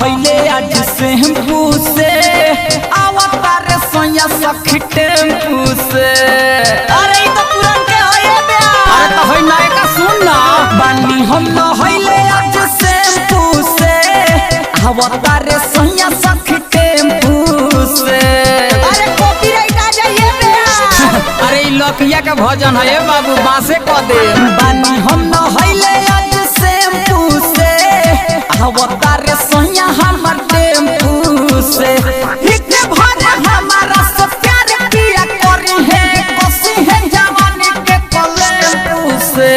नहैले आज शैम्पू से आवता रे सोया सखी टेम्पू से। अरे ई तो पुरान के होए बे। अरे तो होई नए का सुन ना। बानी हम नहैले आज शैम्पू से आवता रे सोया सखी टेम्पू से। अरे कॉपीराइट आ जाइए बे। अरे लकिया का भजन है बाबू बासे क दे। बानी हम नहैले आज शैम्पू से आवता रे सोया हमर टेम्पू से। इतने भर हमारा सब प्यार किया करी है कोसी है जवानी के कलेम्पू से।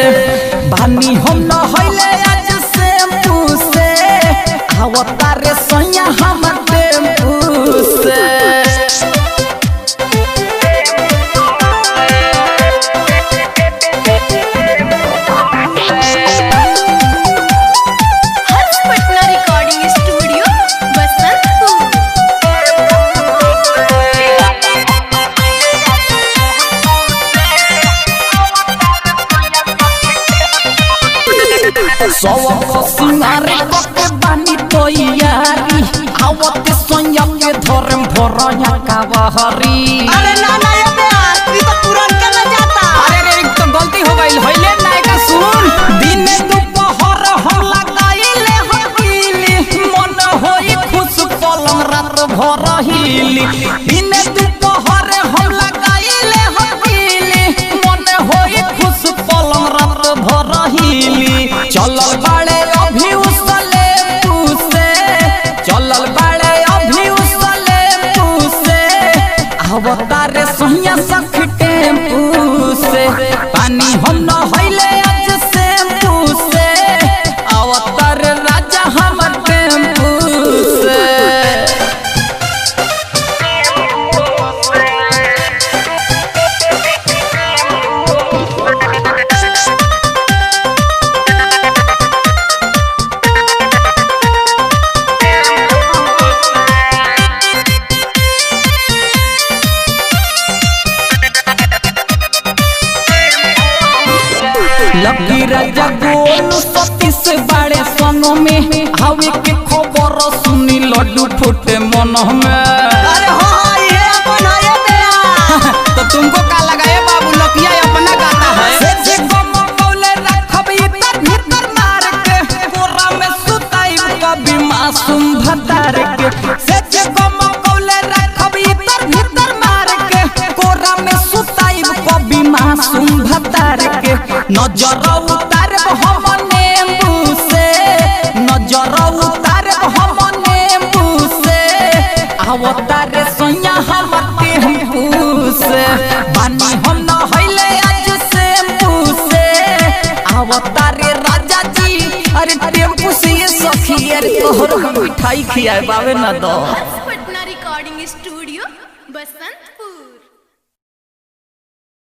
बानी हम नहैले आज शैम्पू से आवता रे सोया हमर टेम्पू से। सिंगार के बानी तो यारी आवते सोया के धरम भरया का बहरी। अरे ना ना ये बे ई तो पुरान के न जाता। अरे रे तो गलती हो गई होइले नाय का सुन। दिन दोपहर हम लगाइले हकीली मन होई खुश पलंग रात भर हिली। दिन दोपहर हम लगाइले हकीली मन होई खुश पलंग रात भर हिली। चलल बाड़े अभी उसले पूसे चलल बाड़े अभी उसले पूसे आवता रे सोया सखी टेम्पू से। पानी हम नहैले आज शैम्पू से आवता रे राजा हमर टेम्पू से। लकी राजा गोलू सतीश बड़े सनो में हवे के खबर सुनी लड्डू फूटे मन में। अरे हो ये अपन है बे। तो तुमको का लगाए बाबू लकिया अपना गाता है। से गम कौले रखब इतर भीतर मार के कोरा में सुताई कभी मासूम भतार के। से गम कौले रखब इतर भीतर मार के कोरा में सुताई कभी मासूम भतार के। नजर उतारब हम नींबू से नजर उतारब हम नींबू से आवता रे सोया हमर टेम्पू से। बानी हम नहैले आज शैम्पू से आवता रे राजा जी। अरे टेम्पू से ये सखी अरे तोहर मिठाई खियाए बावे ना दो।